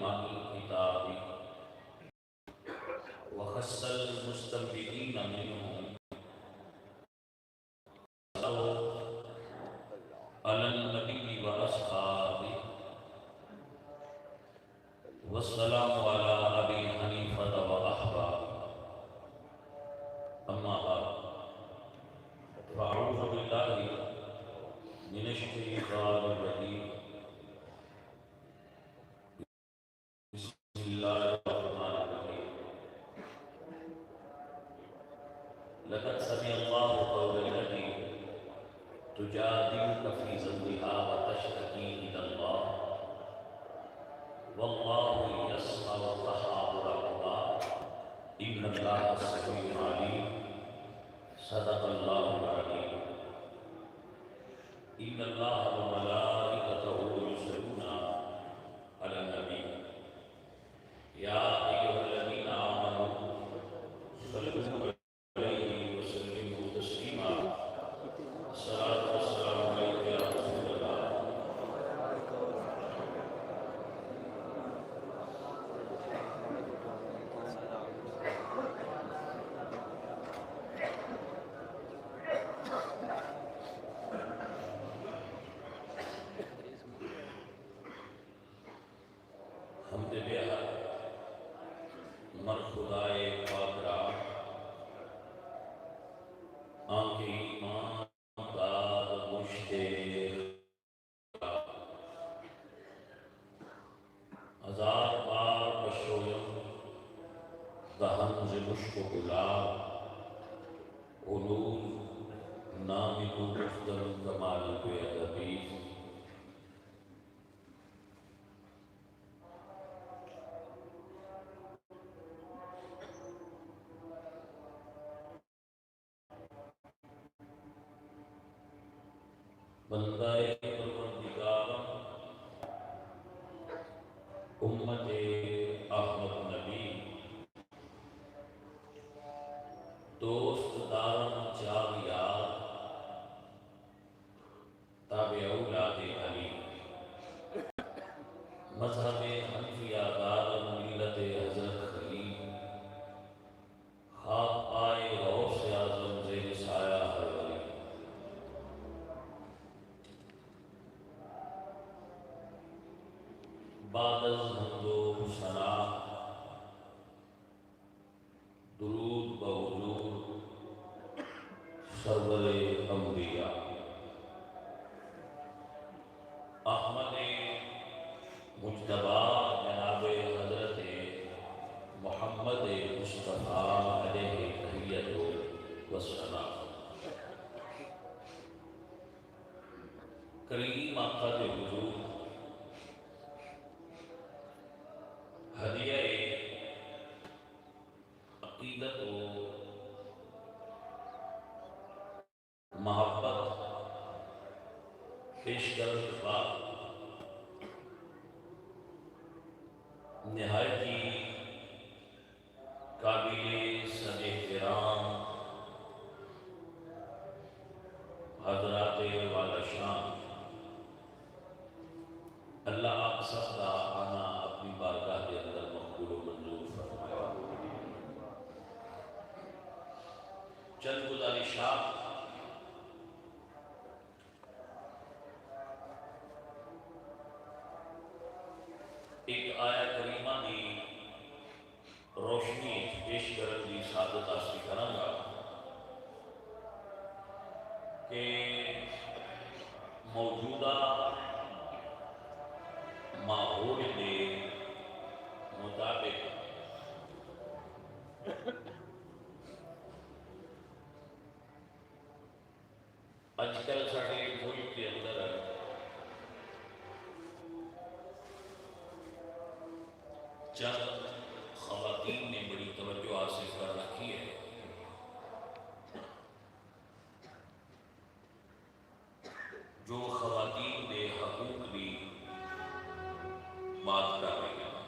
مع الكتاب وخص المستنبئين منهم على النبي وأصحابه والسلام على أبي حنيفة وأحبابه أما بعد فأعوذ بالله من الشيطان الرجيم بسم الله الرحمن الرحيم لقد سمع الله قول التي تجادلك في زوجها وتشتكي إلى الله والله يسمع تحاوركما إن الله سميع عليم صدق الله العليم إن الله وملائكته يصلون على النبي يا أيها الذين آمنوا صلوا عليه وسلموا تسليما الصلاة والسلام عليك يا رسول الله حمد بہا مر خدائے پاک را آنکھ ایمان داد مشتے ہزار بار بشویم دہن ز مشک و گلاب علوم نامی کو گفتن کمال بے ادبی بندہ پروردگارم امت احمد نبی دوست دارم چاویار تابع اولاد علی مذہب حنفیہ دارم ملت حضرت خلیل خاک آئے غوث اعظم زیر سایہ ہر ولی بعد از حمد و ثنا درود بحضور سرور انبیاء احمد مجتبی جناب حضرت محمد مصطفیٰ علیہ تحیت و سلام کریم آقا حضور ہدیہ عقیدت و محبت پیش کرنے کے بعد نہایت ہی قابل صد احترام حضرات والا شان اللہ آپ سب کا آنا اپنی بارگاہ کے اندر مقبول و منظور فرمایا۔ چند گزارشات ایک آیہ کریمہ کی روشنی پیش کرنے کی سعادت حاصل کروں گا کہ موجودہ ماحول کے مطابق آج کل سارے ملک کے اندر چند خواتین نے بڑی توجہ حاصل کر رکھی ہے جو خواتین کے حقوق کی بات کر رہی ہیں۔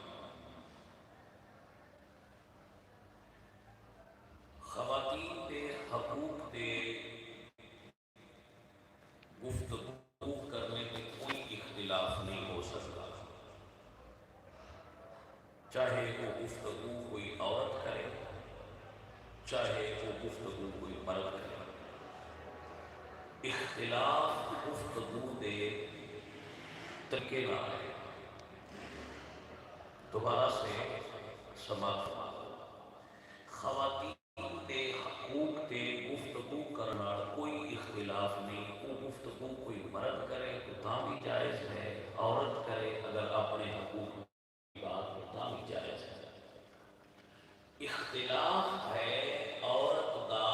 خواتین کے حقوق کے گفتگو کرنے میں کوئی اختلاف نہیں ہو سکتا۔ چاہے وہ گفتگو کوئی عورت کرے چاہے وہ گفتگو کوئی مرد کرے، اختلاف گفتگو دے طریقے نہ آئے۔ دوبارہ سے سماعت فرماؤ، خواتین دے حقوق تے گفتگو کرنا کوئی اختلاف نہیں، وہ گفتگو کوئی مرد کرے تو تاں بھی جائز ہے، عورت کرے اگر اپنے حقوق کی بات تو تاں بھی جائز ہے۔ اختلاف ہے عورت دا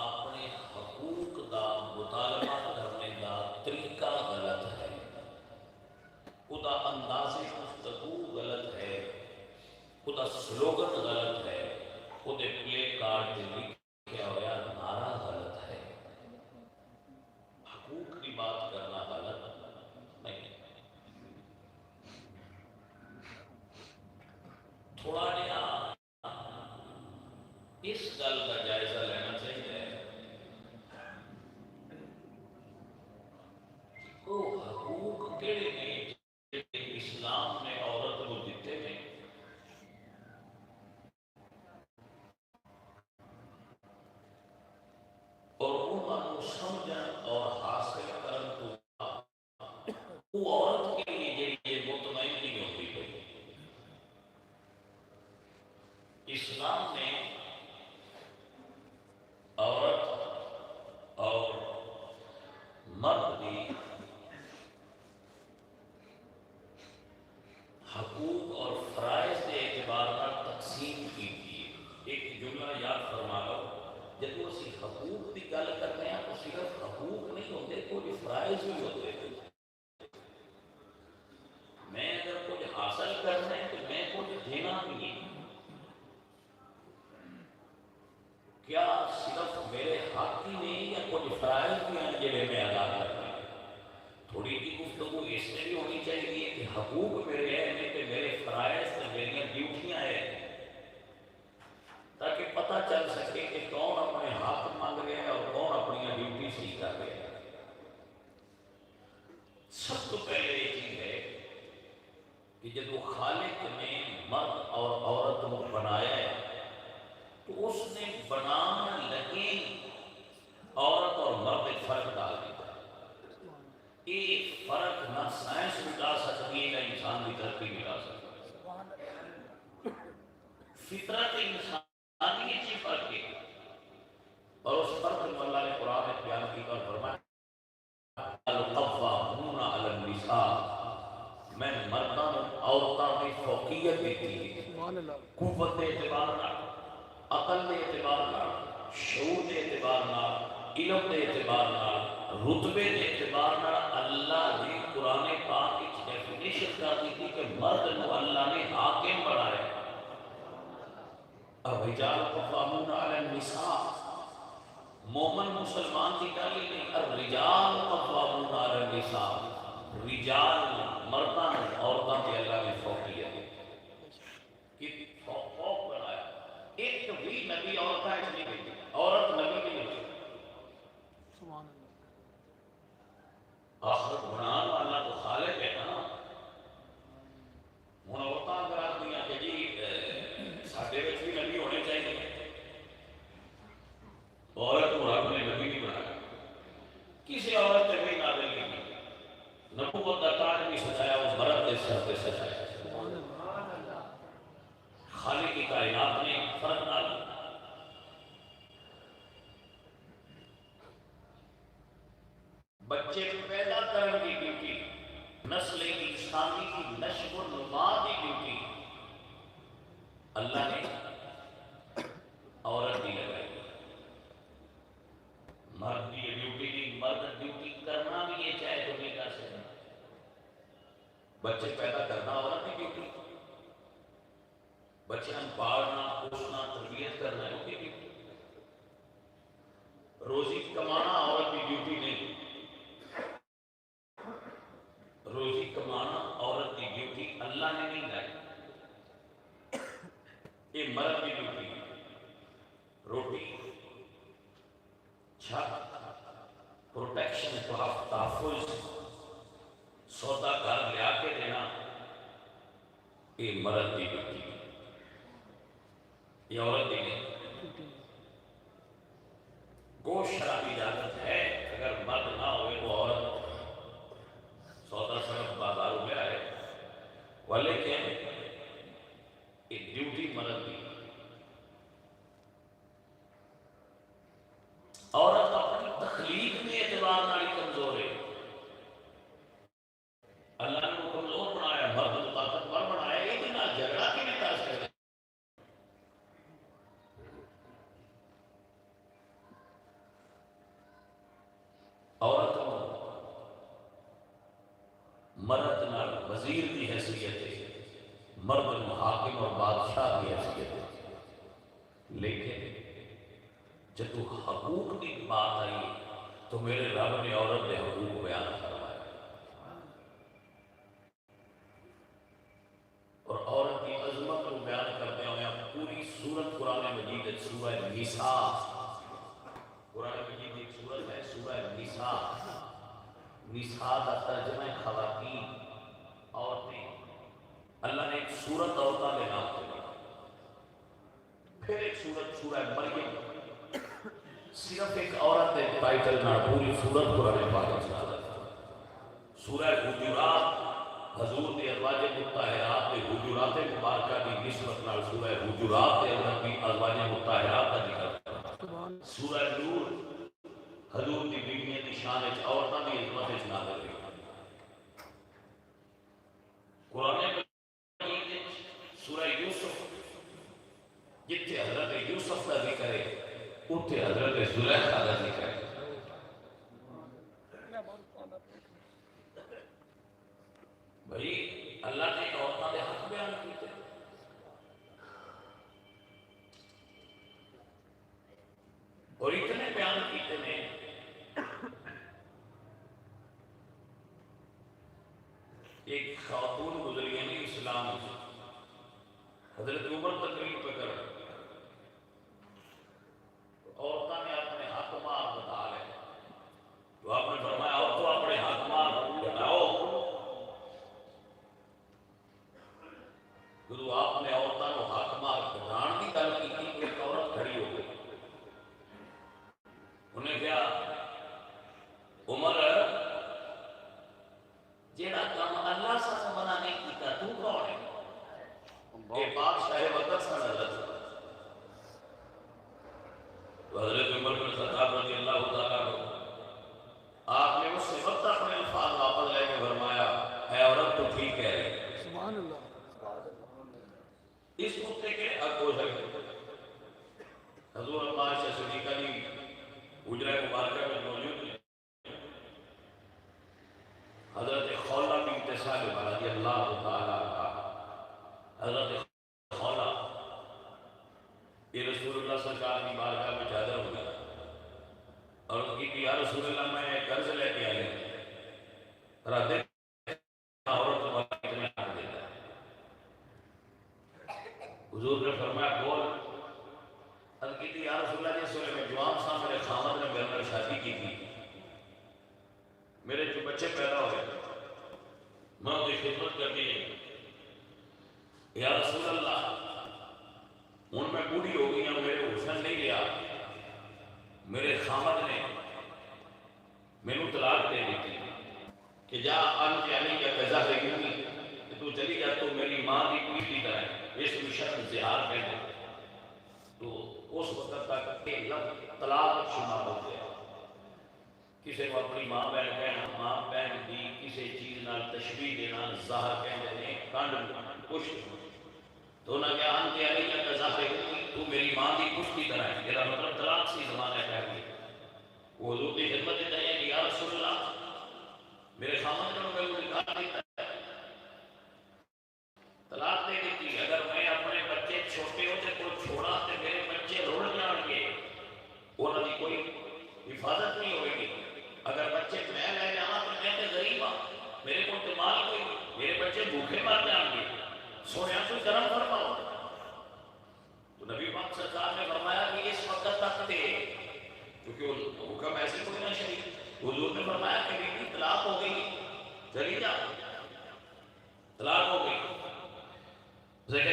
اپنے حقوق دا مطالبہ کرنے دا طریقہ غلط ہے، خدا انداز گفتگو غلط ہے، خدا سلوگن غلط ہے، خودے پلے کارڈ لکھیا ہوا نعرہ غلط ہے۔ حقوق کی بات کرنا غلط نہیں۔ تھوڑا جہا اس گل کا جائزہ لینا چاہیے کہ وہ حقوق کہڑے نے جڑے اسلام نے عورت کو دیتے ہیں، اور انہوں سمجھن اور حاصل کرن تو وہ عورت کے لیے یہ مطمئن نہیں ہوتی پئی۔ اسلام نے عورت اور مرد کی حقوق اور فرائض کے اعتبار پر تقسیم کی تھی۔ ایک جملہ یاد فرما لو، جب اسی حقوق کی گل کرنے ہیں تو صرف حقوق نہیں ہوتے، کچھ فرائض بھی ہوتے ہیں۔ میں اگر کچھ حاصل کرنا ہے تو میں کچھ دینا بھی ہے۔ کیا صرف میرے حق ہی نہیں یا کچھ فرائض بھی ہیں جنہیں میں ادا کرنا ہے؟ تھوڑی کی گفتگو اس میں بھی ہونی چاہیے کہ حقوق میرے ہیں نہیں کہ میرے فرائض سے میری ڈیوٹیاں ہیں، تاکہ پتہ چل سکے کہ کون اپنے حق مانگ رہے ہیں اور کون اپنی ڈیوٹی صحیح کر رہے ہیں۔ سب تو پہلے یہ چیز ہے کہ جب وہ خالق نے مرد اور عورت کو بنایا ہے تو اس نے بنانا لگے عورت اور مرد ایک فرق ڈال دیا۔ ایک فرق نہ سائنس مٹا سکتی ہے نہ انسان کی ترقی مٹا سکتی ہے۔ فطرت انسانی یہ فرق ہے، اور اس فرق کو اللہ نے قرآن میں بیان کی اور فرمایا القوامون علی النساء، میں مردوں عورتوں کی فوقیت دیتی ہے، قوت کے اعتبار نہ، عقل کے اعتبار نہ، شعور کے اعتبار نہ، علم کے اعتبار نہ، رتبے کے اعتبار نہ۔ اللہ نے قرآن پاک کی ڈیفینیشن کر دی تھی کہ مرد کو اللہ نے حاکم بنایا۔ الرجال قوامون علی النساء، مومن مسلمان کی گل ہی نہیں، الرجال قوامون علی النساء، رجال مرداں عورتاں تے اللہ نے فوقیت کی فوق بنایا۔ ایک بھی نبی عورتاں نہیں بھیجی، عورت نبی نہیں ہوئی۔ آخر بنان والا تو خالق ہے نا۔ ہوں عورتاں اگر آدمی کہ جی ساڈے وچ بھی نبی ہونے چاہیے، عورت کو رب نے نبی نہیں بنایا، کسی عورت نے بھی نازل نہیں کی، نبوت کا تاج نہیں سجایا، وہ مرد کے سر پہ سجایا۔ خالق کی کائنات نے فرق ڈالا۔ بچے پیدا کرنے کی ڈیوٹی، نسل انسانی کی نشو و نما کی ڈیوٹی اللہ نے عورت کی لگائی۔ مرد کی ڈیوٹی نہیں، مرد ڈیوٹی کرنا بھی یہ چاہے تو نہیں کر سکتا۔ بچے پیدا کرنا عورت کی ڈیوٹی، بچیاں پالنا پوسنا تربیت کرنا ہے اس کی ڈیوٹی۔ روزی کمانا عورت کی ڈیوٹی نہیں، روزی کمانا عورت کی ڈیوٹی اللہ نے نہیں لائی، یہ مرد کی ڈیوٹی ہے۔ روٹی، چھت، پروٹیکشن، تحفظ، سودا گھر لیا کے دینا، یہ مرد کی ڈیوٹی ہے۔ یہ عورت بھی نہیں. گوشت شرابی اجازت ہے اگر مرد نہ ہوئے تو عورت سودا صرف بازاروں میں آئے، ولیکن ایک ڈیوٹی مرد دی. عورت اپنی تخلیق میں اعتبار نالی کمزور ہے. اللہ نے وہ کمزور بنایا، مرد کو طاقتور بنایا. یہ کہ نہ جھگڑا کی بھی طرح سے عورت مرد نال وزیر کی حیثیت ہے، مرد حاکم اور بادشاہ کی حیثیت ہے. لیکن جب حقوق کی بات آئی تو میرے رب نے عورت کے حقوق بیان فرمایا. اور عورت کی عظمت کو بیان کرتے ہوئے پوری سورت قرآن مجید سورہ نساء، قرآن مجید ایک سورت ہے سورہ نساء. نساء کا ترجمہ ہے خواتین، عورتیں. اللہ نے ایک سورت عورتوں کے نام سے، پھر ایک سورت سورہ مریم، صرف ایک عورت ایک ٹائٹل نہ پوری سورت قرآن پاک میں. سورہ حجرات حضور کے ازواج مطہرات کے حجرات مبارکہ کی نسبت نال سورہ حجرات کے اندر بھی ازواج مطہرات کا ذکر. سورہ نور حضور کی بیویاں کی شان وچ عورتاں دی عظمت وچ نازل ہوئی. قرآن مجید وچ سورہ یوسف جتھے حضرت یوسف کا ذکر ہے اتھے حضرت زلیخا کا ذکر ہے. بھائی اللہ نے عورتوں کے حق بیان کیتے اور اتنے بیان کیتے ہیں. ایک خاتون گزری ہے اسلام سے، حضرت عمر تقریر پہ کر عورتوں نے اپنے حق مار بتا لے تو آپ نے فرمایا عورتوں اپنے حق مار بتاؤ. جب آپ نے عورتوں کو حق مار بتان کی گل کی تو ایک عورت کھڑی ہو گئی. انہیں کیا عمر جیڑا کام اللہ سے منع نہیں کیتا تو کون ہے؟ یہ بادشاہ وقت سے حضرت. تو حضرت عمر بن خطاب رضی اللہ تعالیٰ عنہ آپ نے اس سے وقت اپنے الفاظ واپس لے کے فرمایا اے عورت تو ٹھیک کہہ رہی. سبحان اللہ. اس کتے کے حق ہو سکتے. حضور اللہ عائشہ صدیقہ جی حجرہ مبارکہ میں موجود ہیں. حضرت خولہ بنت سالم رضی اللہ تعالیٰ عنہ، حضرت خولہ یہ رسول اللہ سرکار کی بارگاہ میں حاضر ہو گیا اور اس کی یا رسول اللہ میں قرض لے کے آئی ہوں دے عورت کو اتنے کر دیتا ہے. حضور نے فرمایا بول. حضرت کی یا رسول اللہ جس میں جوان صاحب میرے خامد نے میرے میں شادی کی تھی، میرے جو بچے پیدا ہوئے میں ان کی خدمت کرنی ہے. یا رسول اللہ ان میں بوڑھی ہو گئی ہیں، میرے حسن نہیں لیا، میرے خامد نے میں طلاق دے دی تھی کہ جا انت علی یا قضا دے گی کہ تو چلی جا تو میری ماں کی پیٹ کی طرح ہے. اس مشن زہار کہتے ہیں. تو اس وقت تک کہ لفظ طلاق شمار ہو گیا. کسی کو اپنی ماں بہن کہنا، ماں بہن کی کسی چیز نال تشبیہ دینا ظاہر کہتے ہیں کانڈ پشت. تو نہ کیا انت علی یا قضا دے گی تو میری ماں کی پشت کی طرح ہے. میرا مطلب طلاق سی زمانہ کہہ گئی. وہ حضور کی خدمت دیتا ہے کہ یا رسول اللہ میرے خامد نے میرے نکاح دیتا ہے، طلاق دے دیتی. اگر میں اپنے بچے چھوٹے ہوتے کو چھوڑا تو میرے بچے روڑ جان گے، انہوں کی کوئی حفاظت نہیں ہوئے گی. اگر بچے میں لے جانا تو میں تو غریب ہوں، میرے کو تو مال کوئی، میرے بچے بھوکے مر جان گے. سونے تو کرم فرماؤ. تو نبی پاک سرکار نے فرمایا کہ اس وقت تک تھے کیونکہ حکم ایسے کوئی نہ شریف. حضور نے فرمایا کہ بیٹی طلاق ہو گئی چلی جا، طلاق ہو گئی.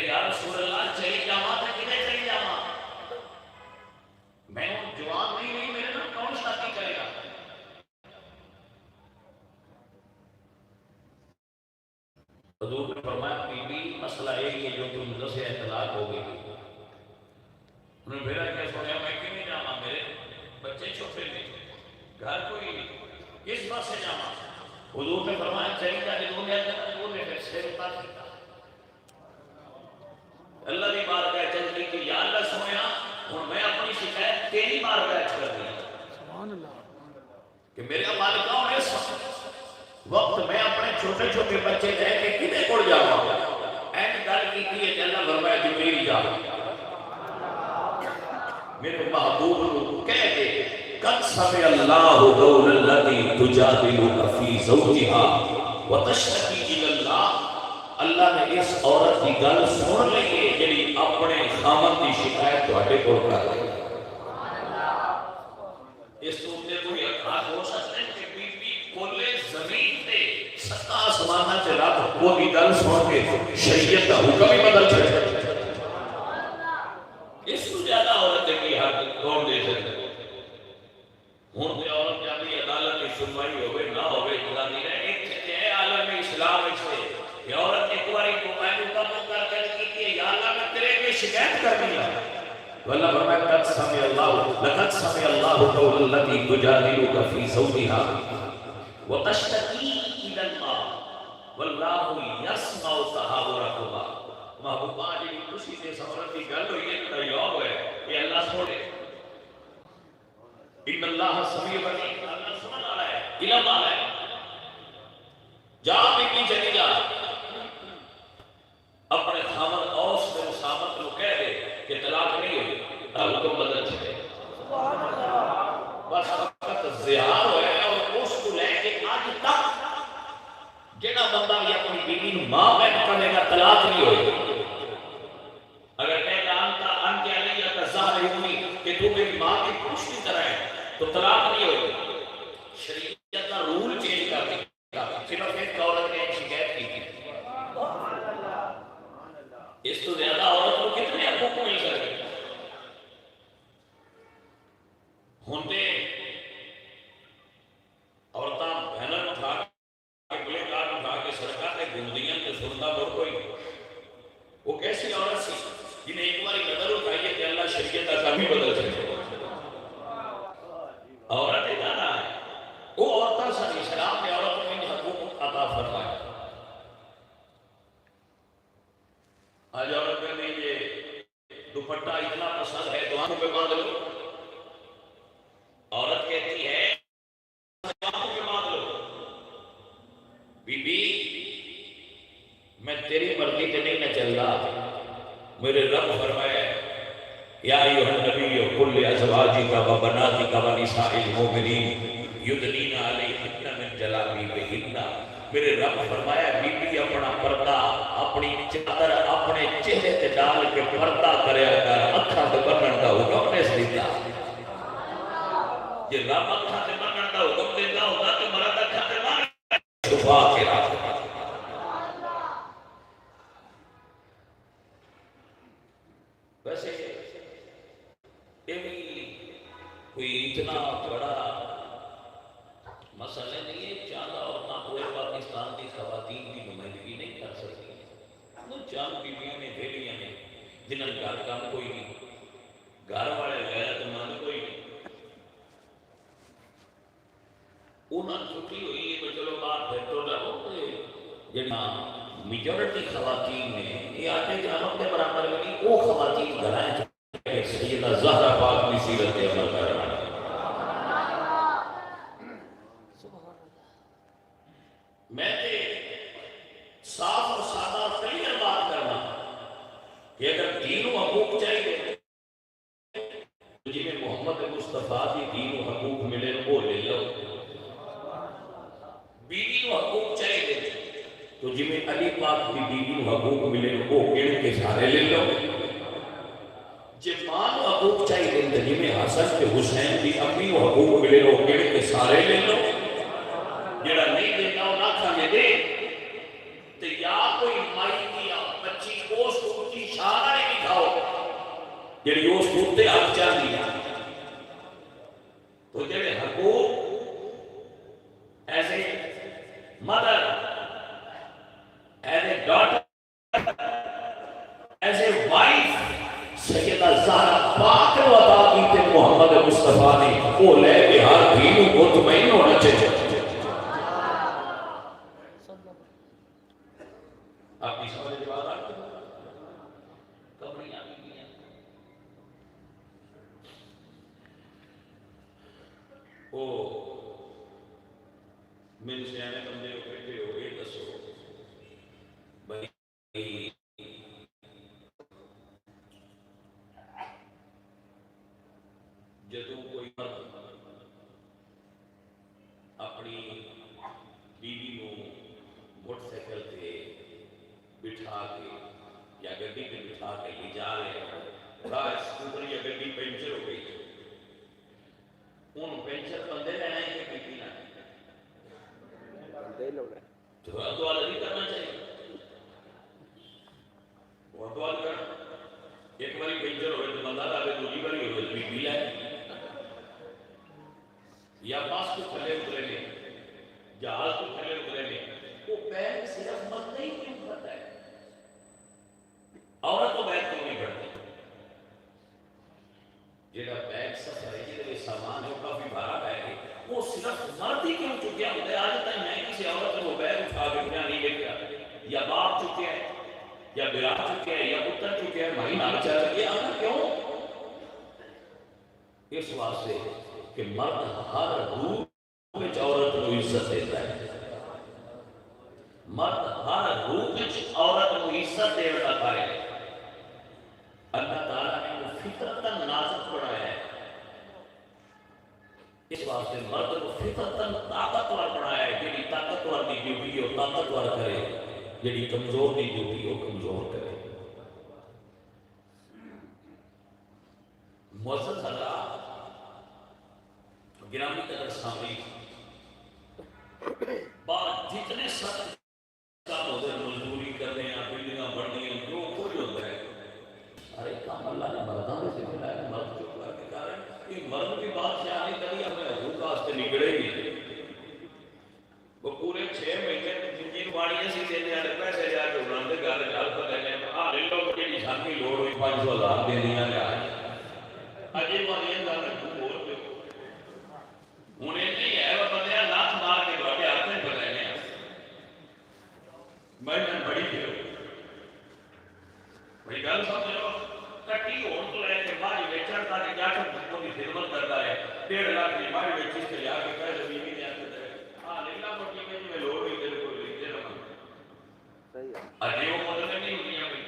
یا رسول اللہ چلی جاواں تو کدھر چلی جاواں؟ مسئلہ ایک ہے جو تم دسے اطلاق ہو گئی. انہوں نے پھر کیا سوچا میں کیوں نہیں جانا, میرے بچے چھوٹے تھے, گھر کوئی نہیں, کس بات سے جانا. حضور نے فرمایا چلی جا کے دنیا وہ نے پھر سر اتار دیا. اللہ کی بارگاہ چل گئی کہ یا اللہ سنیا ہوں میں اپنی شکایت تیری بارگاہ کر دی کہ میرے مالکاؤں نے وقت میں اپنے چھوٹے چھوٹے بچے لے کے کدے کول جاواں. این گل کی ہے کہ اللہ فرمایا جبریل جا میرے محبوب کو کہہ دے قد سمع اللہ قول الذی تجادلک فی زوجها وتشتکی الی اللہ. اللہ نے اس عورت کی گل سن لی ہے جڑی اپنے خامن کی شکایت تواڈے کول کر رہی ہے. اس تو تے کوئی حق ہو سکتا ہے کہ بی بی کولے زمین تے ستا آسماناں تے رب وہ کی گل سن کے شریعت دا حکم ہی بدل چھڑے. اس تو زیادہ عورت کی حق کون دے سکتا ہے. ہوں تے عورت جاتی عدالت کی سنوائی ہوئے نہ ہوئے جاتی ہے ایک ہے عالم اسلام سے یہ عورت ایک باری موبائل قبول کر کے کہ یا اللہ میں تیرے پہ شکایت کرنی ہے. واللہ فرمایا قد سمع اللہ لقد سمع اللہ قول التي تجادلك في زوجها وتشتكي الى الله والله يسمع تحاوركما. محبوبہ جی خوشی سے عورت کی گل ہوئی ہے تو یاد ہے کہ اللہ سنے ان اللہ سمیع علیم. اللہ سن رہا ہے, علم والا ہے. جا بیٹی چلی جا اپنے خامن اوس میں مسامت کو کہہ دے کہ طلاق نہیں ہوئی, حکم بدل چکے. بس وقت زہار ہوئے اور اس کو لے کے آج تک جڑا بندہ بھی اپنی بیوی نو ماں بہن کرے گا طلاق نہیں ہوئی. اگر کہے گا انت علیہ کظاہر ہوئی کہ تو میری ماں کی پشتی طرح ہے تو طلاق نہیں ہوئی. شریعت کا رول چینج کر دیا. صرف ایک عورت نے شکایت کی تھی. اس تو زیادہ عورت کو کتنے حقوق مل سکتے ہوتے. عورتاں بہنر اٹھا کے بلے کارڈ اٹھا کے سڑکاں تے گھومدیاں تے سندا مڑ کوئی. وہ کیسی عورت سی جنہیں ایک باری نظر اٹھائی ہے کہ اللہ شریعت کا کام ہی بدل سکے. عورت ادارہ ہے وہ عورتاں سن اسلام نے عورتوں میں حقوق عطا فرمایا. آج عورت کہتے ہیں یہ دوپٹہ اتنا پسند ہے تو آنکھوں پہ باندھ لو. عورت کہتی ہے آنکھوں پہ باندھ لو. بی بی میں تیری مرضی سے نہیں نہ چل رہا. میرے رب فرمایا یا ایھا النبی قل لازواجک و بناتک و نساء المؤمنین یدنین علیہن من جلابیبہن. میرے رب فرمایا بی بی اپنا پردہ اپنی چادر اپنے چہرے تے ڈال کے پردہ کریا کر. اکھاں تے بنن دا حکم نے دیتا. جے رب اکھاں تے بنن دا حکم دیتا ہوتا تو مرد اکھاں تے بن چھپا کے رکھ. ویسے یہ کوئی اتنا بڑا مسئلہ نہیں ہے. چاند عورتیں پورے پاکستان کی خواتین کی نمائندگی نہیں کر سکتی. وہ چاند بیویاں نے بھیڑیاں نے جنہوں نے گھر کام کوئی نہیں, گھر والے غیرت مند کوئی نہیں. انہوں نے چھٹی ہوئی ہے تو چلو باہر بیٹھو رہو. جہاں میجورٹی خواتین نے یہ آتے جانوں کے برابر میں نہیں. وہ خواتین گھرائیں سیدہ زہرا پاک کی سیرت عمل کر رہا ہے. میں نے صاف اور سادہ اور کلیئر بات کرنا کہ اگر دین و حقوق چاہیے تو جنہیں محمد مصطفیٰ کی دین و حقوق ملے وہ لے لو. بیوی و حقوق چاہیے تو جنہیں علی پاک کی بیوی و حقوق ملے وہ کیڑے کے سارے لے لو. جب ماں و حقوق چاہیے تو جنہیں حسن کے حسین کی امی و حقوق ملے وہ کیڑے کے سارے لے لو. جڑا نہیں دیتا وہ نہ کھانے دے تو یا کوئی مائی کی بچی اس کو کی اشارہ نہیں دکھاؤ جڑی اس کتے حق چاہ دیا. تو جڑے حقوق ایسے mother as a daughter as a wife سیدہ زہرا پاک نو عطا کیتے محمد مصطفیٰ نے، وہ لے کے ہر دھی نو مطمئن ہونا چاہیے. آپ کی سمجھ کے بعد آتے کب نہیں آتی ہیں. او میرے سیانے بندے ہو بیٹھے ہو یہ دسو بھائی جدوں کوئی اپنی بیوی کو موٹر سائیکل پہ بٹھا کے یا گڈی پہ بٹھا کے لے جا رہے ہیں، راہ اسکوٹر یا گڈی پنچر ہو گئی، ان پنچر بندے لینا ہے کہ بیوی لینا ہے؟ تو دعا نہیں کرنا چاہیے، وہ دعا کرنا. ایک باری پنچر ہوئے تو بندہ لاگے، دوسری باری ہوئے تو بیوی لائے. یا باس کو کھلے اترے میں، جہاز کو کھلے اترے میں، وہ پیر صرف مت نہیں کیوں کرتا ہے؟ عورت تو بیگ کیوں نہیں کرتی؟ جیڑا بیگ سفر ہے جیڑے سامان ہے وہ کافی بھارا بیگ ہے، وہ صرف مرد ہی کیوں چکیا ہوتا ہے؟ آج تک میں کسی عورت کو بیگ اٹھا کے نہیں لے کے آتا، یا باپ چکے ہیں یا برا چکے ہیں یا پتر چکے ہیں، بھائی نہ چاہ یہ آنا کیوں؟ اس واسطے کہ مرد ہر روح میں عورت کو عزت دیتا ہے. مرد ہر روح میں عورت کو عزت دیتا ہے. اللہ تعالیٰ نے وہ فطرتاً نازک بنایا ہے، اس واسطے مرد کو فطرتاً طاقتور بنایا ہے. جیڑی طاقتور کی ڈیوٹی وہ طاقتور کرے، جیڑی کمزور کی ڈیوٹی وہ کمزور کرے. معزز حضرات گرامی قدر سامعین، بعد جتنے سخت کام ہوتے ہیں، مزدوری کرنے ہیں، بلڈنگاں بڑھنی ہیں، جو کچھ ہوتا ہے، سارے کام اللہ نے مردوں میں سے ملا ہے. مرد جو کر کے کہا رہے کہ مرد بھی بادشاہ نہیں کری ہمیں حقوق واسطے نکڑے گی. وہ پورے 6 مہینے جن واڑیاں سی دینے والے پیسے جا کے اڑاندے گل گل پر لینے آ لے لو جی ساری لوڑ ہوئی 500,000 دینیاں لیا اجے والیاں گل ہو ہوں نہیں ہے. وہ بندے لات مار کے بڑے ہاتھ میں بنانے میں بڑی دیر بڑی گل سمجھ لو. کٹی ہون تو لے کے باہر بیچن تاکہ جا کے بچوں کی خدمت کرتا ہے. 1.5 لاکھ کی باہر بیچی سے لیا کے پیسے بھی نہیں آتے تھے. ہاں لیلا موٹی میں میں لوڑ ہوئی تیرے کو لے دے رہا ہوں. اجے وہ مدد نہیں ہوتی ہیں بھائی.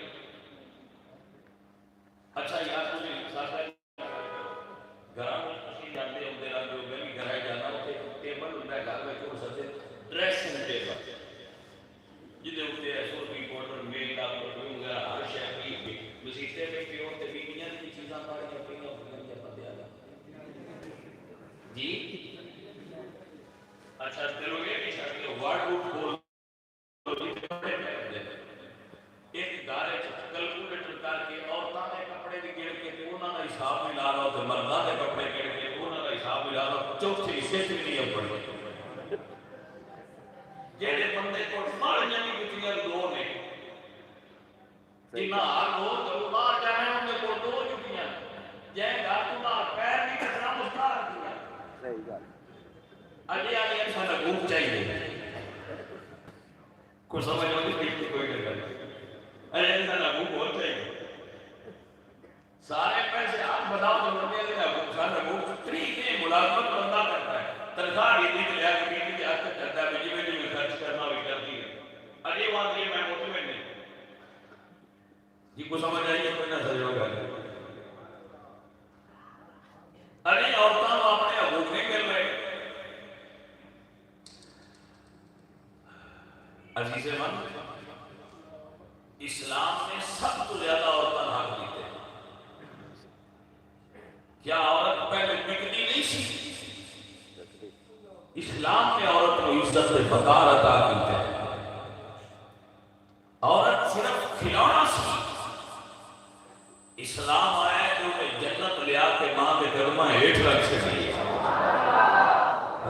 اچھا یار تمہیں ساتھ گھر میں کسی جاتے ہوتے رہا جو میں بھی گھر جانا ہوتے ٹیبل ہوتا ہے گھر میں چھوڑ سکتے ڈریسنگ ٹیبل جدے ہوتے ہیں سوٹی پاؤڈر میل کا پرفیوم وغیرہ ہر شے کی مسیتے میں پیو تے بیویاں دی چیزاں پڑھ کے پڑھیاں ہوندیاں تے بندے آ جی اچھا چلو یہ بھی چھڑ کے ورڈ بک کھول ایک دارے کیلکولیٹر کر کے عورتاں دے کپڑے بھی گن کے انہاں دا حساب ملا لو تے مرداں دے کپڑے گن کے انہاں دا حساب ملا لو چوتھے حصے وچ نہیں پڑے. جہے بندے کو ماڑیاں بھی جتیاں 2 نے جنہاں ہر روز کرو باہر جانے ان کو 2 جتیاں جے گھر تو باہر پیر نہیں کٹنا مستار دیا. صحیح گل اجے آ گیا سارا گوپ چاہیے کو سمجھ نہیں کوئی نہیں. اجے سارا گوپ بہت چاہیے. سارے پیسے آپ بتاؤ تو بندے لے سارا گوپ طریقے ملازمت بندہ کرتا ہے. تنخواہ دیتی تو لیا کے بیٹی کے ہاتھ کرتا ہے بجلی میں خرچ کرنا بھی کرتی ہے. اجے بات یہ میں مطمئن نہیں جی کو سمجھ آئیے کوئی نہ سمجھ گا. ارے عورتوں کو اپنے حقوق نہیں مل رہے. عزیز من اسلام نے سب تو زیادہ عورتوں حق دیتے ہیں. کیا عورت پہلے بکتی نہیں سی؟ اسلام نے عورت کو عزت وقار عطا کی ہے. عورت صرف کھلونا سی. اسلام آیا کہ انہیں جنت لیا کے ماں کے قدمہ ہیٹھ رکھ سکتی ہے.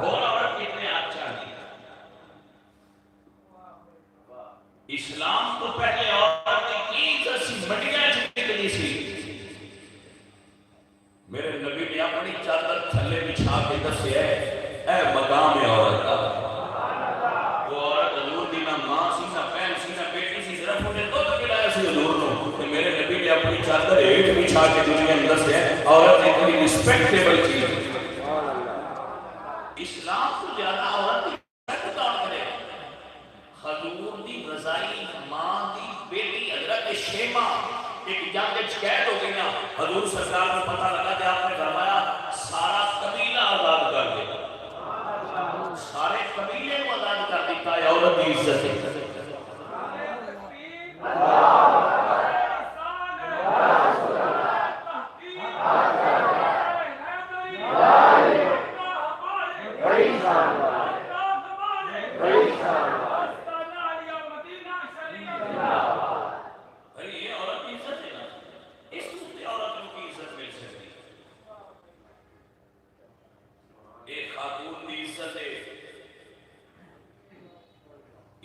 اور عورت کتنے اچھا نہیں. اسلام تو پہلے عورت کی عزت سی مٹیاں اپنی چادر ایک بچھا کے دنیا میں دس ہے عورت اتنی رسپیکٹیبل چیز ہے. اسلام کو زیادہ عورت کی عزت کون کرے؟ حضور دی رضائی ماں دی بیٹی حضرت شیمہ ایک جنگ وچ قید ہو گئی نا. حضور سرکار کو پتہ لگا کہ آپ نے فرمایا سارا قبیلہ آزاد کر دے. سارے قبیلے کو آزاد کر دیتا ہے عورت کی عزت ہے.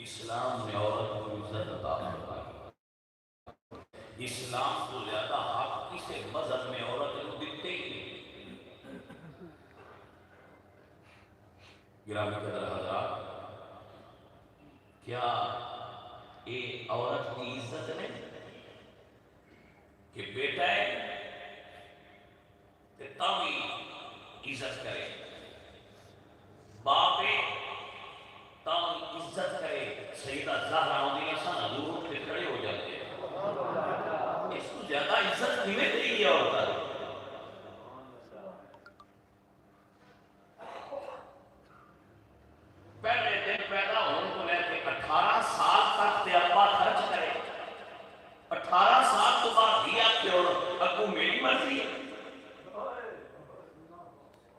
اسلام نے عورت کو عزت عطا فرمائی. اسلام کو زیادہ حق کسی مذہب میں عورت کو دیتے ہی نہیں. گرامی قدر حضرات، کیا یہ عورت کی عزت نہیں کہ بیٹا ہے کہ تاوی عزت کرے، باپ ہے تاوی عزت کرے. سیدہ زہرا ہوندی ہے سن حضور پہ کھڑے ہو جاتے ہیں. اس کو زیادہ عزت نہیں دی ہے عورت. پہلے دن پیدا ہونے کو لے کے 18 سال تک تے ابا خرچ کرے. 18 سال تو بعد دیا کہ اور ابو میری مرضی ہے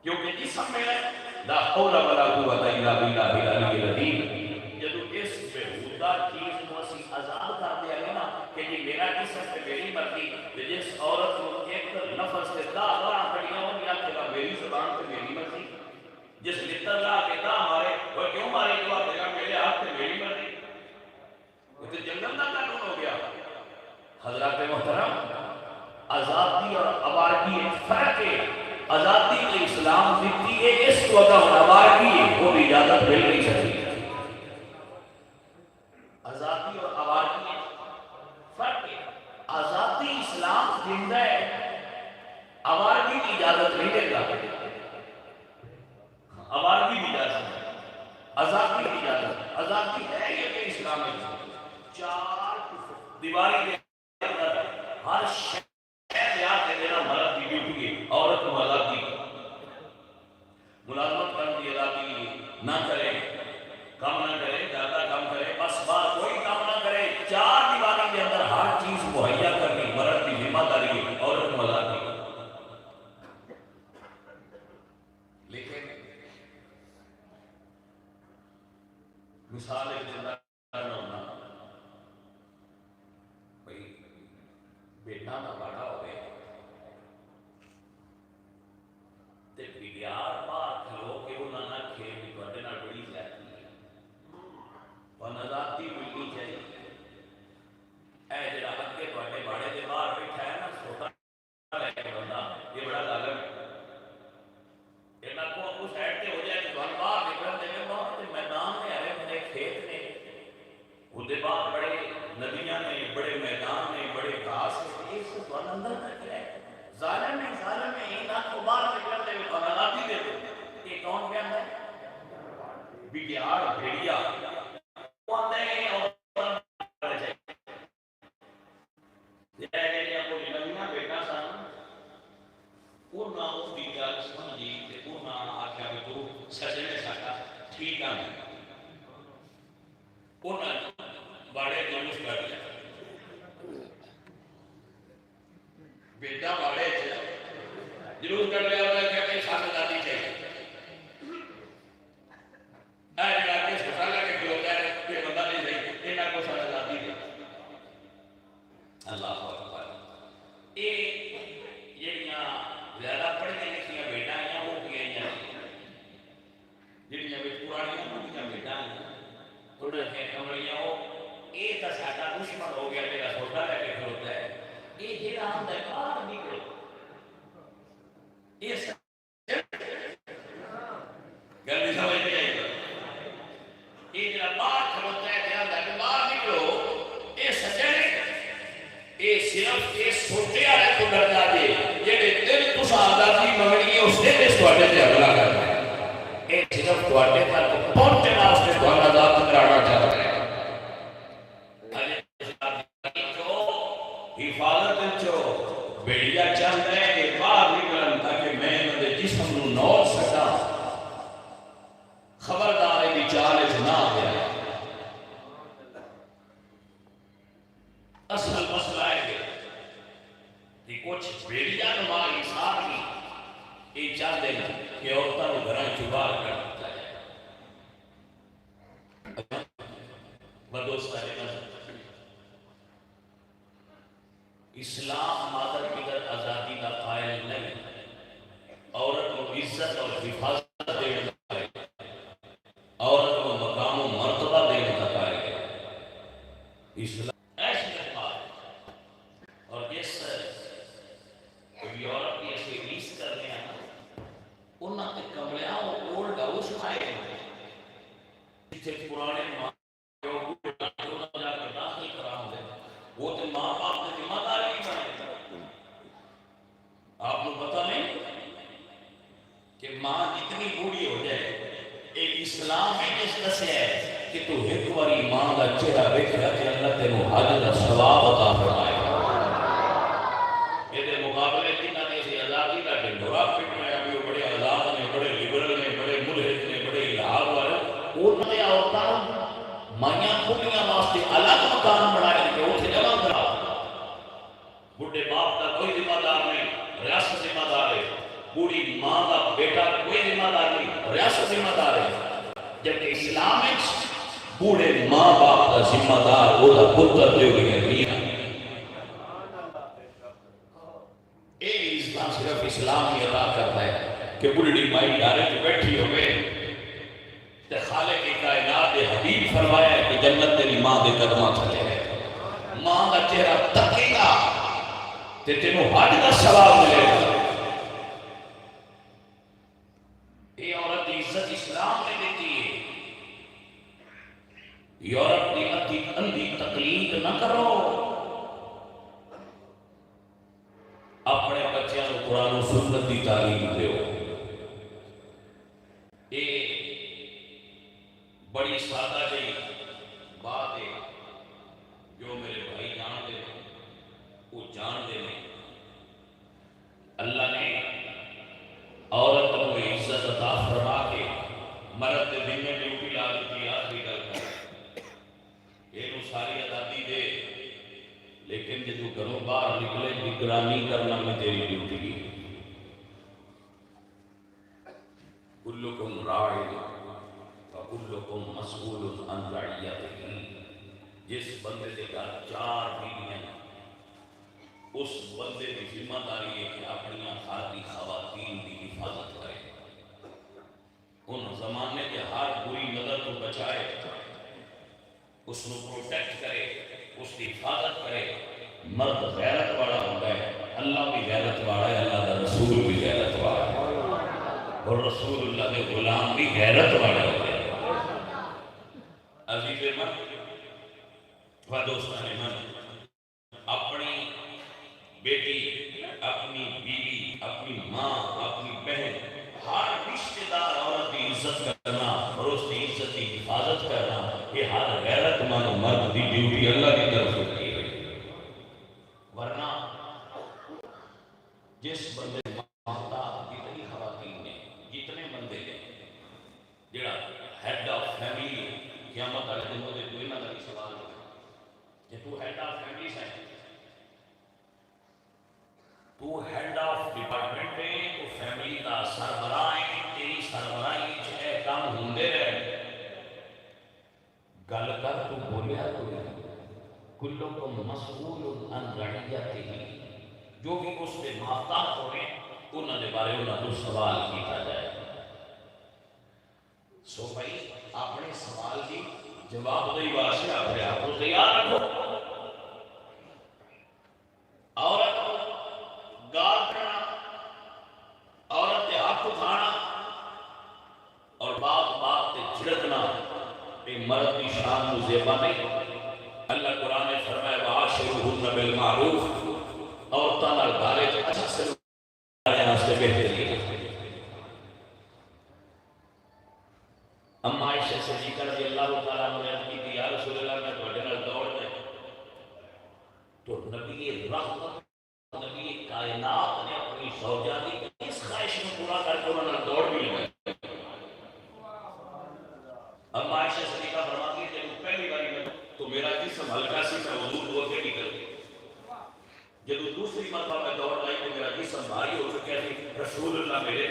کیونکہ جسم میں ہے. لا حول ولا قوت الا باللہ العلی العظیم. جدو اس بےہودہ چیز کو اسی آزاد کر دیا گیا نا کہ جی میرا جسم پہ میری مرضی. جس عورت کو ایک نفس سے 10 بار کھڑیاں ہوں گیا کہ میری زبان پہ میری مرضی. جس لطر لا کے دا مارے وہ کیوں مارے جو آپ دیکھا میرے ہاتھ پہ میری مرضی. وہ تو جنگل کا قانون ہو گیا. حضرات محترم، آزادی اور آوارگی ایک فرق ہے. آزادی کے اسلام دیتی ہے اس کو اگر آوارگی ہے وہ بھی اجازت مل نہیں سکتی. آزادی اور آوارگی فرق ہے. آزادی اسلام زندہ ہے، آوارگی کی اجازت نہیں دیتا. آوارگی کی اجازت ہے، آزادی کی اجازت. آزادی ہے یہ کہ اسلام میں 4 دیواری کے اندر ہر شہر یاد ہے میرا مرد کی ڈیوٹی ہے. عورت کو آزادی ملازمت کرنے کی آزادی نہ کرے، کم نہ کرے، زیادہ کم کرے، بس بات کوئی کام نہ کرے. 4 دیواری کے اندر ہر چیز مہیا کرنی مرد کی ذمہ داری ہے. عورت کو آزادی. لیکن مثال ایک زندہ کرنا ہونا بھئی بیٹا نہ بڑا ہوئے تے بیار پاک کھلو کہ وہ نانا کھیل بھی بڑے نہ بڑی جاتی ہے. آزادی ملنی چاہیے. اے جڑا اگے بڑے بڑے دے باہر بیٹھا ہے نا چھوٹا لے کے بندہ یہ بڑا ظالم ہے. یہ نہ کو ابو سائڈ تے ہو جائے کہ باہر نکل دے میں باہر میدان میں آئے میرے کھیت نے وہ باہر بڑے ندیاں نے بڑے میدان نے بڑے گھاس نے یہ سب اندر تک ہے. ظالم ہے ظالم ہے. یہ نہ کو باہر نکل دے میں آزادی دے دو. یہ کون کہتا ہے؟ بگیار بھیڑیا وہ آتا ہے اور بیٹا بڑے ضرور کر لیا ہوگا کہ اپنی ساتھ آزادی چاہیے. اللہ اکبر. یہ جڑیاں زیادہ پڑھیاں لکھیاں بیٹا ہیں وہ کیا جڑیاں پرانیاں پڑھیاں بیٹا تھوڑے کمڑیاں وہ یہ تو ساڈا دشمن ہو گیا میرا چھوٹا لے کے کھلوتا ہے. یہ جڑا ہوندا ہے باہر نکلو یہ گل نہیں سمجھ نہیں آئی. یہ جڑا باہر کھلوتا ہے کہ باہر نکلو یہ سچے یہ صرف یہ سوچے والے تو ڈرنا جی جہے دل تسا آزادی منگنی ہے اس نے تواڈے تے حملہ کرنا ہے یہ صرف تواڈے تک پہنچنے واسطے تہاڈا آزاد کرانا چاہتا ہے حفاظت چو بیڑیا چاہتا ہے کہ باہر نکلن تاکہ میں انہوں جسم نو نوچ سکا خبردار ہے چال نہ آیا اصل مسئلہ ہے کہ کچھ بیڑیا نما انسان بھی یہ چاہتے ہیں کہ عورتوں کو گھر چبار کر دیتا ہے بدوستہ اسلام مادر پدر آزادی کا قائل نہیں عورت کو عزت اور حفاظت دینے کا قائل عورت کو مقام و مرتبہ دینے کا قائل اسلام ایسی بات اور جس یورپ کی ایسے ریس کرنے آنا انہوں نے کمریاں اور اولڈ ہاؤس آئے ہیں جسے پرانے ماں جا کر داخل کراؤں گے وہ تو ماں باپ نے ذمہ داری آپ کو پتا نہیں کہ ماں جتنی بوڑھی ہو جائے ایک اسلام میں جس دسے ہے کہ تو ایک باری ماں کا چہرہ دیکھ رہا کہ اللہ تینوں حج کا ثواب عطا فرمائے یہ مقابلے جنہاں نے اسے آزادی کا ڈنڈورا پھٹنا ہے وہ بڑے آزاد نے بڑے لبرل نے بڑے ملحد نے بڑے الہاد والے انہوں نے عورتوں مائیاں کھلیاں واسطے الگ مکان بنائے کہ اسے جمع کرا بڑھے باپ کا کوئی ذمہ دار نہیں ریاست ذمہ دار ہے بوڑھی ماں کا بیٹا کوئی ذمہ دار نہیں ریاست ذمہ دار ہے جبکہ اسلام میں بوڑھے ماں باپ کا ذمہ دار وہ پتر جو ہے اسلام صرف اسلام ہی ادا کرتا ہے کہ بڑھی مائی ڈارے میں بیٹھی ہوئے تے خالق کائنات نے حبیب فرمایا ہے کہ جنت تیری ماں دے قدماں تھلے ہے ماں کا چہرہ تکے گا تے تینوں حج کا ثواب ملے گا یہ عورت عزت اسلام نے دیتی ہے یورپ کی اندھی تقلید نہ کرو اپنے بچیاں کو قرآن و سنت کی تعلیم دیو یہ بڑی سادہ جی بات ہے جو میرے بھائی جانتے ہیں وہ جانتے ہیں اللہ نے عورت کو عزت عطا فرما کے مرد دن میں ڈیوٹی لا دیتی آخری گل کر یہ ساری آزادی دے لیکن جب تو گھروں باہر نکلے نگرانی کرنا میں تیری ڈیوٹی کلکم راعٍ وکلکم مسئول عن رعیتہ جس بندے کے گھر 4 بیویاں اس بندے کی ذمہ داری ہے کہ اپنی خاطی خواتین کی حفاظت کرے ان زمانے کے ہر بری نظر کو بچائے اس کو پروٹیکٹ کرے اس کی حفاظت کرے مرد غیرت والا ہوتا ہے اللہ بھی غیرت والا ہے اللہ کا رسول بھی غیرت والا ہے اور رسول اللہ کے غلام بھی غیرت والے ہوتے ہیں عزیز من و دوستان من اپنی بیٹی اپنی بیوی اپنی ماں اپنی بہن ہر رشتہ دار عورت کی عزت کرنا اور اس کی عزت کی حفاظت کرنا یہ ہر غیرت مند مرد کی ڈیوٹی اللہ کی طرف ہوتی ہے ورنہ جس بندے ماتا جتنی خواتین نے جتنے بندے نے جڑا ہیڈ آف فیملی قیامت والے دن وہ کوئی نہ کوئی سوال ہے کہ تو ہیڈ آف فیملی ہے تو ہیڈ آف ڈپارٹمنٹ ہے تو فیملی کا سربراہ ہے تیری سربراہی ہے کام ہوندے رہے گل کر تو بولیا تو کلکم مسئول عن رعیتہ جو بھی اس کے محتاج ہوئے انہوں نے بارے انہوں نے سوال کیتا جائے سو بھائی اپنے سوال کی جواب دہی واسطے اپنے آپ کو تیار رکھو عورت گال کرنا عورت کے ہاتھ اٹھانا اور بات بات سے چھڑکنا یہ مرد کی شان کو زیبا نہیں اللہ قرآن نے فرمایا وعاشروہن بالمعروف بالمعروف اور تعالی دارے اچھا سلوک کرنے سے بہترین اما عائشہ صدیقہ رضی اللہ تعالیٰ عنہ نے کی کہ یا رسول اللہ میں تواڈے نال دوڑ میں تو نبی رحمت نبی کائنات نے اپنی زوجہ کی اس خواہش کو پورا کر کے انہوں نے دوڑ بھی لگائی. اما عائشہ صدیقہ فرماتی ہے جب پہلی باری میں تو میرا جسم ہلکا سی میں وضو دھو کے نکل گیا. جب دوسری مرتبہ میں دوڑ لائی تو میرا جسم بھاری ہو چکا ہے. رسول اللہ میرے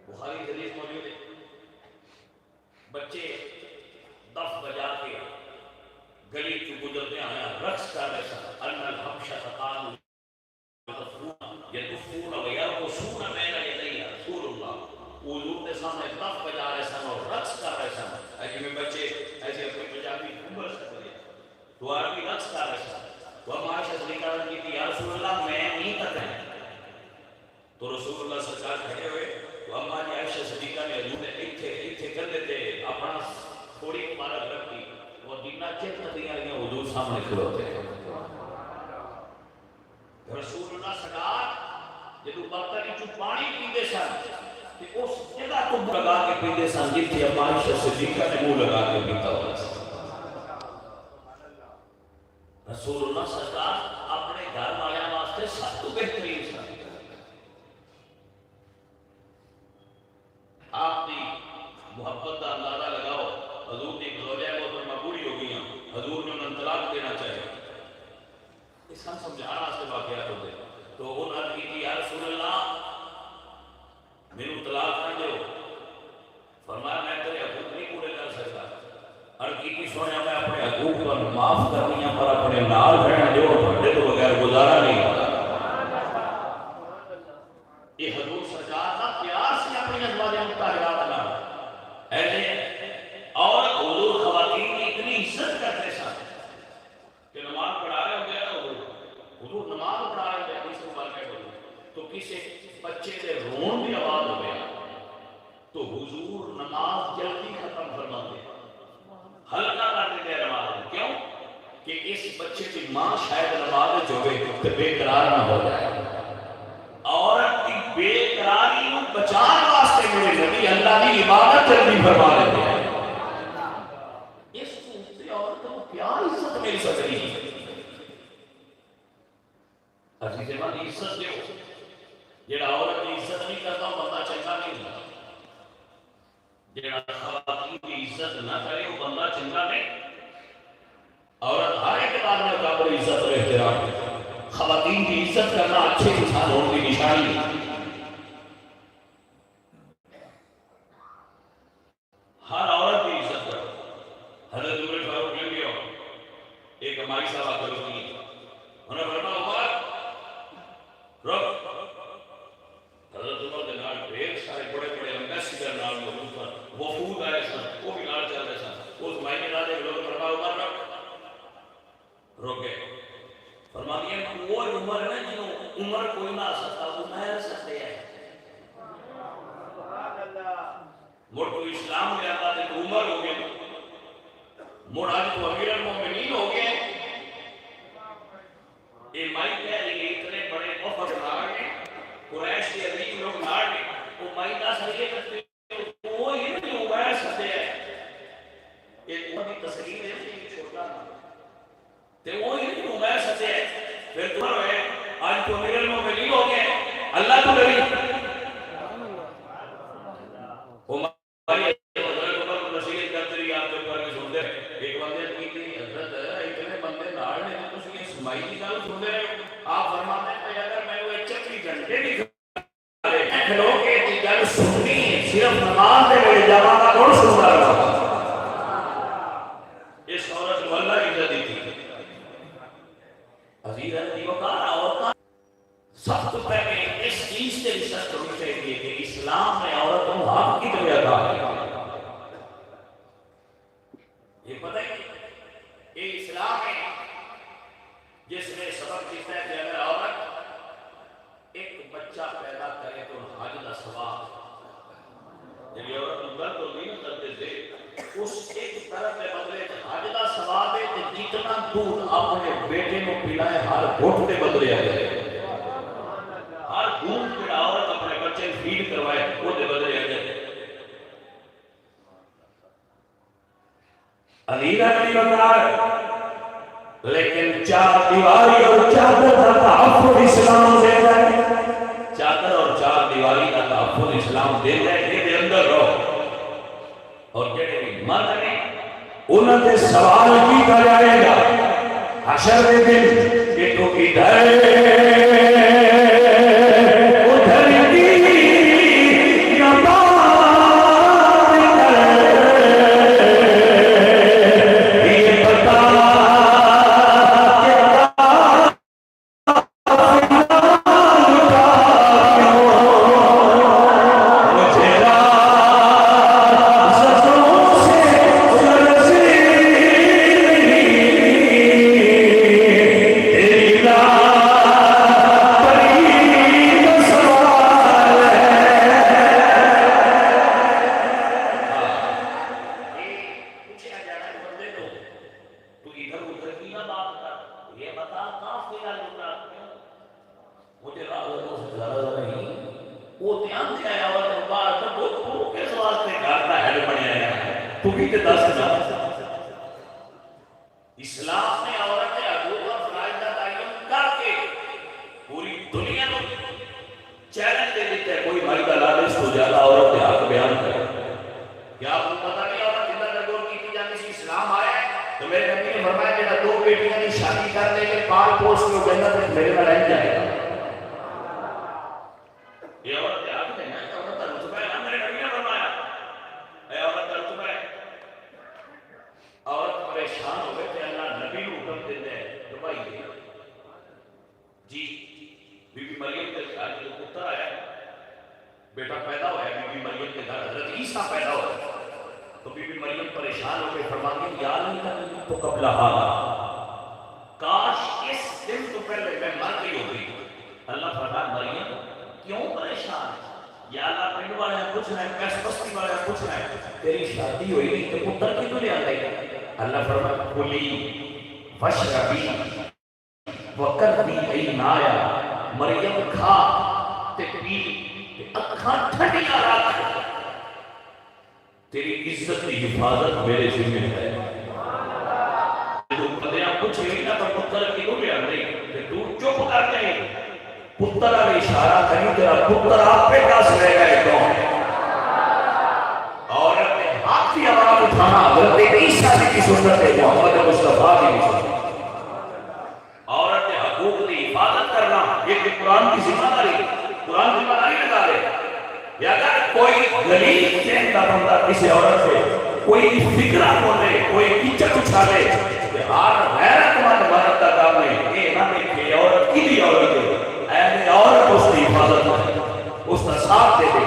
بخاری حدیث موجود ہے بچے دف بجا کے گلی کی گزرتے آیا رقص کر رہے سن ان الحبشہ قالوا یدفون ویرقصون بین یدی رسول اللہ. حضور کے سامنے دف بجا رہے سن اور رقص کر رہے سن. ایسے میں بچے ایسے اپنے پنجابی گھومر سکتے ہیں تو عربی رقص کر رہے سن. تو ہم عائشہ صدیقہ کی تھی یا رسول اللہ میں نہیں کرتا تو رسول اللہ سرکار کھڑے ہوئے تو اما جی عائشہ صدیقہ نے حضور نے ایتھے کر دیتے اپنا تھوڑی مبارک رکھی وہ دینا چلتا دیا گیا حضور سامنے کھڑوتے رسول اللہ سرکار جدو برتن چو پانی پیندے سن کہ اس جگہ کو لگا کے پیندے سن جتھے اما عائشہ صدیقہ نے منہ لگا کے پیتا ہوا سن. رسول اللہ سرکار اپنے گھر والوں واسطے سب تو بہترین سن. آپ کی محبت کا اندازہ لگاؤ حضور کی زوجہ محترمہ بوڑھی ہو گئی ہیں حضور نے انہیں طلاق دینا چاہیے اس کا سمجھانا سے واقعات ہوتے تو انہوں نے کی یا رسول اللہ میرے طلاق نہ دو. فرمایا میں تیرے حقوق نہیں پورے کر سکتا اور کی سونے میں اپنے حقوق پر معاف کرنی ہے پر اپنے نال رہنا جو بھڑے تو بغیر گزارا نہیں ہوتا. یہ حضور سرکار کا پیار سے اپنی ازواج مطہرات نہ ایسے اور حضور خواتین کی اتنی عزت کرتے سن کہ نماز پڑھا رہے ہوتے ہیں حضور نماز پڑھا رہے ہوتے ہیں اس کو کہتے تو کسی بچے کے رون بھی آواز ہو گیا تو حضور نماز جلدی ختم فرماتے ہلکا کر دیتے ہیں نماز. کیوں کہ اس بچے کی ماں شاید نماز جو بے قرار نہ ہو جائے. عورت کی بے قراری کو بچانے واسطے میرے نبی اللہ کی عبادت جلدی فرما دیتے ہیں. اس سے عورتوں کو پیار عزت مل سکتی ہے. عزیز مانی عزت دیو جڑا عورت کی عزت نہیں کرتا وہ بندہ چنگا نہیں ہوتا. جڑا خواتین کی عزت نہ کرے وہ بندہ چنگا نہیں. عورت ہر ایک بات میں قابل عزت اور احترام ہے. خواتین کی عزت کرنا اچھے انسان ہونے کی نشانی ہے. ہر عورت کی عزت کرو. حضرت عمر فاروق نے بھی ایک ہماری صاحب کرو کی انہوں نے فرمایا عمر رک. حضرت عمر کے نال ڈھیر سارے بڑے بڑے امبیسڈر نال موجود تھے وفود آئے سن وہ بھی نال چل رہے سن. اس مہینے نال ایک لوگ فرمایا عمر رک روکے فرما دیا وہ عمر ہے جنہوں عمر کوئی نہ سکتا وہ میں سکتے ہیں. مڑ تو اسلام میں آتا ہے تو عمر ہو گئے مڑ آج تو امیر المومنین ہو گئے. یہ مائی کہہ رہی ہے اتنے بڑے وفد نار نے قریش کے عظیم لوگ نار نے وہ مائی کا سریے کرتے وہ ہی نہیں عمر سکتے ہیں. ایک عمر کی تصویر ہے چھوٹا تے وہ ہی نہیں عمر سکتے ہیں. پھر تو ہے آج تو امیر المومنین ہو گئے اللہ تو نبی ہماری حضرت عمر کو نصیحت کرتے رہی آپ کے اوپر بھی سنتے ایک بندے کی تھی حضرت اتنے بندے نار نے تو اس کی اسماعیل کی گل سنتے رہے. آپ فرماتے ہیں کہ اگر میں وہ 24 گھنٹے بھی کھلو کے دی گل سننی صرف نماز دے میرے جواب کا کون سنتا رہا. اس عورت کو اللہ عزت دی تھی. عزیز ہے وقار عورت سب تو پہلے اس چیز سے رشت کرنی چاہیے کہ اسلام میں عورتوں کو حق کی طرح ادا ہے. یہ پتہ ہے یہ اسلام ہے جس نے سبق دیتا ہے کہ اگر عورت ایک بچہ پیدا کرے تو حج کا ثواب جب عورت اندر تو نہیں کرتے تھے اس ایک طرف کے بدلے حج کا ثواب ہے کہ جتنا دودھ اپنے بیٹے کو پلائے ہر گھٹ کے بدلے آ جائے ہر دودھ جڑا عورت اپنے بچے فیڈ کروائے وہ دے بدلے آ جائے علی کا نہیں بتا لیکن چار دیواری اور چادر کا تحفظ اسلام دیتا ہے چادر اور چار دیواری کا تحفظ اسلام دیتا ہے کہ اندر رہو اور جڑے بھی مرد ہیں انہوں نے سوال کی جائے گا حشر کے دن کہ تو ادھر اسلام نے عورت حقوق اور فرائض کا تعین کر کے پوری دنیا کو چیلنج دے دیتے ہیں کوئی بھائی کا لالچ ہو جاتا عورت کے حق بیان کرے کیا آپ کو پتہ نہیں عورت جنہ درگور کی جانے سے اسلام آیا ہے تو میرے نبی نے فرمایا کہ دو بیٹیاں کی شادی کر لے کے پال پوس کے جنت میں میرے میں رہ جائے گا یہ عورت کے حق میں ہے عورت کا رتبہ ہے میرے نبی نے فرمایا اے عورت کا رتبہ ہے عورت پریشان ہو گئے تھے اللہ نبی کو حکم دیتے ہیں تو بھائی جی بی بی مریم کے گھر جو پتر آیا بیٹا پیدا ہوا ہے بی بی مریم کے گھر حضرت عیسیٰ پیدا ہوا تو بی بی مریم پریشان ہو کے فرماتی ہیں یا نہیں تو قبل ہاں کاش اس دن تو پہلے میں مر گئی ہوگی اللہ فرمایا مریم کیوں پریشان یا اللہ پنڈ والے ہیں پوچھ رہے ہیں پیس بستی والے ہیں پوچھ رہے ہیں تیری شادی ہوئی نہیں تو پتر کی دنیا لے اللہ فرمایا کلی وشربی وقربی عینایا مریم کھا تے پی اکھاں ٹھنڈیاں رکھ تیری عزت کی حفاظت میرے ذمہ ہے تو بندیاں کچھ نہیں نہ تو پتر کی دنیا نہیں تو چپ کر جائے پتر کا اشارہ کریں تیرا پتر آپ پہ دس رہ گئے کون عورت نے ہاتھ کی آواز اٹھانا حضرت عیسیٰ کی سنت ہے محمد مصطفیٰ کی سنت عورت نے حقوق کی حفاظت کرنا یہ کہ قرآن کی ذمہ داری قرآن ذمہ داری لگا دے یا اگر کوئی غلیظ چین کا بندہ کسی عورت سے کوئی فکرہ بولے کوئی کچھ اچھالے کہ ہر غیرت مند مرد کا کام نہیں یہ نہ دیکھے عورت کی بھی عورت ہے اہل عورت اس کی حفاظت ہے اس کا ساتھ دے دے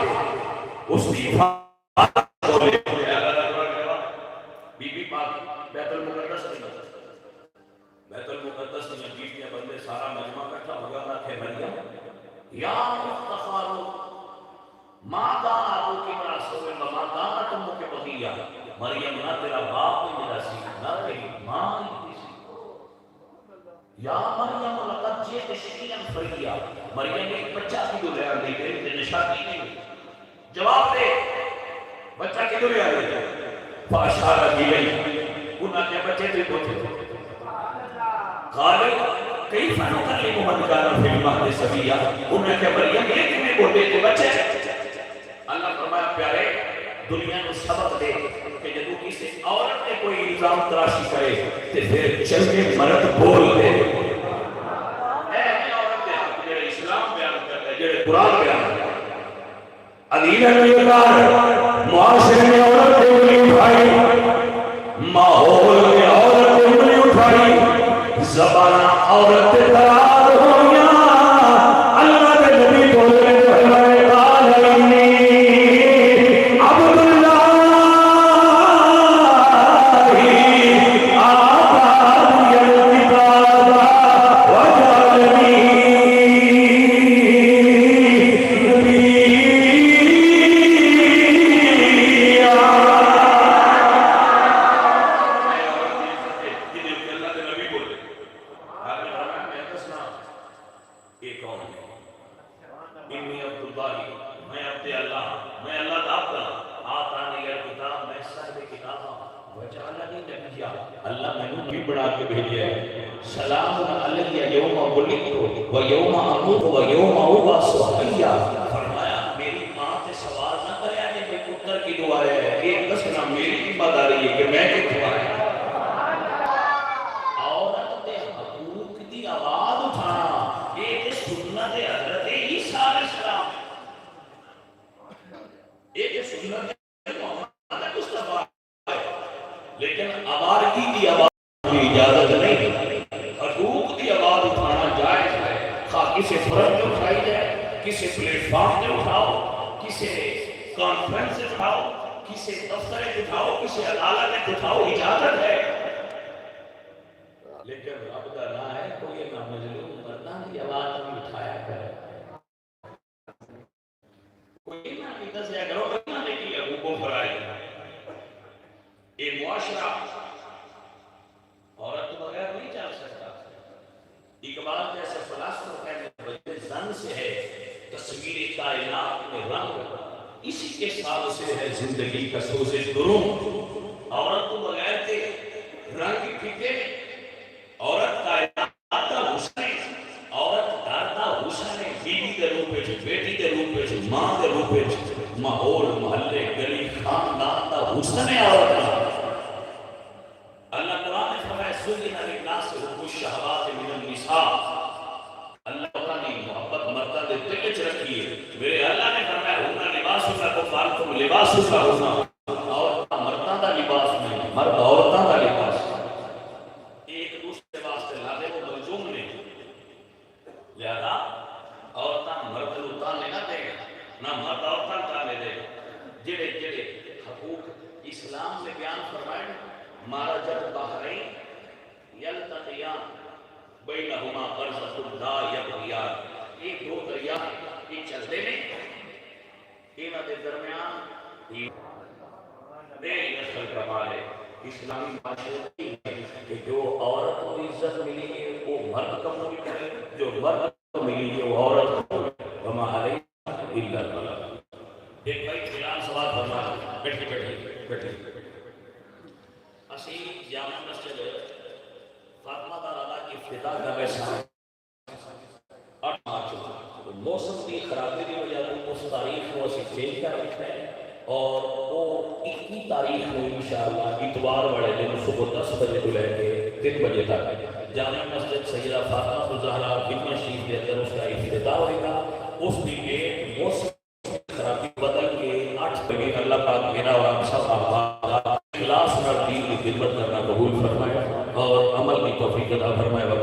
اس کی حفاظت بولے بی بی پاک بیت المقدس میں بیٹیاں بندے سارا مجمع اکٹھا ہوگا نہ کہ مریم یا مفتخارو ماں ابو کی مناسب میں ماں کانت امو کے بغیہ مریم نہ تیرا باپ نے میرا سی نہ تیری ماں نے سی یا مریم لقد جئت شقیا فریا مریم ایک بچہ کی دو لے آئی تیری نشانی نہیں جواب دے بچہ کی دو لے آئی فاشارہ کی گئی انہاں کے بچے تھے دو تھے قالوا کیف نکلم من کان فی المہد صبیا انہاں کے مریم یہ کیوں بولتے تھے بچے اللہ فرمایا پیارے دنیا کو سبق دے کہ جب کسی عورت نے کوئی الزام تراشی کرے تو پھر چل کے مرد بول دے اے عورت دے جڑے اسلام بیان کرتے جڑے قرآن بیان کرتے عدیل الویقار معاشرے میں عورت نے انگلی اٹھائی ماحول میں عورت نے انگلی اٹھائی زبانہ عورت نے قرار ہویا اللہ کے نبی بولے یہ کون ہے؟ انی عبداللہ، میں عبد اللہ، میں اللہ کا عبد ہوں، آتانی الکتاب، میں صاحب کتاب ہوں، وجعلنی نبیا، اللہ میں نے نبی بنا کے بھیجا ہے، سلام علی یوم ولدت و یوم اموت و یوم ابعث حیا، فرمایا میری ماں سے سوال نہ کرے کہ میرے پتر کی دعا ہے، ایک دسنا میری ذمہ داری ہے کہ میں کتوں آیا، عورت دے حقوق دی آواز اٹھانا، یہ سنت حضرت عیسیٰ علیہ السلام، یہ سنت محمد مصطفیٰ ہے، لیکن آوارگی کی آواز کی اجازت نہیں، حقوق کی آواز اٹھانا جائز ہے، خواہ کسی فرد میں اٹھائی جائے، کسی پلیٹ فارم میں اٹھاؤ، کسی کانفرنس میں اٹھاؤ، کسی دفتر میں اٹھاؤ، کسی عدالت میں اٹھاؤ، اجازت ہے، لیکن رب کا نہ ہے کوئی نہ مظلوم مردہ کی آواز بھی اٹھایا کرے، کوئی نہ کہتا سے اگر وہ نہ دیکھی حقوق فرائے، یہ معاشرہ عورت بغیر نہیں چل سکتا، اقبال جیسے فلاسفہ کہتے ہیں زن سے ہے تصویر کائنات میں رنگ، اسی کے ساتھ سے ہے زندگی کا سوز دروں، عورت تو بغیر کے رنگ پھیکے، عورت کائنات کا حسن ہے، عورت گھر کا حسن ہے، بیوی کے روپ میں، بیٹی کے روپ میں، ماں کے روپ میں، ماحول محلے گلی خاندان کا حسن ہے عورت کا، اللہ قرآن نے فرمایا زُيِّنَ لِلنَّاسِ حُبُّ الشَّهَوَاتِ مِنَ النِّسَاءِ، اللہ تعالیٰ نے محبت مردہ دے دل وچ رکھی ہے، میرے اللہ نے فرمایا ہُنَّ لِبَاسٌ لَكُمْ وَأَنْتُمْ لِبَاسٌ لَهُنَّ، عورتاں مرداں دا لباس نہیں، مرد عورتاں دا لباس، ایک دوسرے واسطے لادے وہ ملزوم نے، لہذا عورتاں مرد نوں تانے نہ دے گا، نہ مرد عورتاں تانے دے گا، جڑے جڑے حقوق اسلام نے بیان فرمائے، مارج البحرین یلتقیان بینہما برزخ لا یبغیان، یہ دو دریا یہ چلتے ہیں، انہاں دے درمیان بے نسل کمال ہے، اسلامی معاشرے کہ جو عورت کو عزت ملی ہے وہ مرد قبول کرے، جو مرد کو ملی ہے وہ عورت قبول کرے، وما علیہ الا البلاغ۔ ایک بھائی فلان سوال فرما، بیٹھے اسی جامع مسجد فاطمہ داراللہ کی افتتاح کا ویسا 8 مارچ کو موسم کی خرابی کی وجہ سے اس تاریخ کو اسی چینج کر رکھا ہے، اور وہ 21 تاریخ کو انشاءاللہ اتوار والے دن صبح 10 بجے کو لے کے 3 بجے تک جامع مسجد سیدہ فاطمہ الزہرا بنت شریف کے اندر اس کا افتتاح ہوئے گا، اس دن کے موسم خرابی بدل کے 8 بجے اللہ پاک میرا اور آپ سب اخلاص اور دین کی خدمت کرنا قبول فرمائے اور عمل کی توفیق عطا فرمائے۔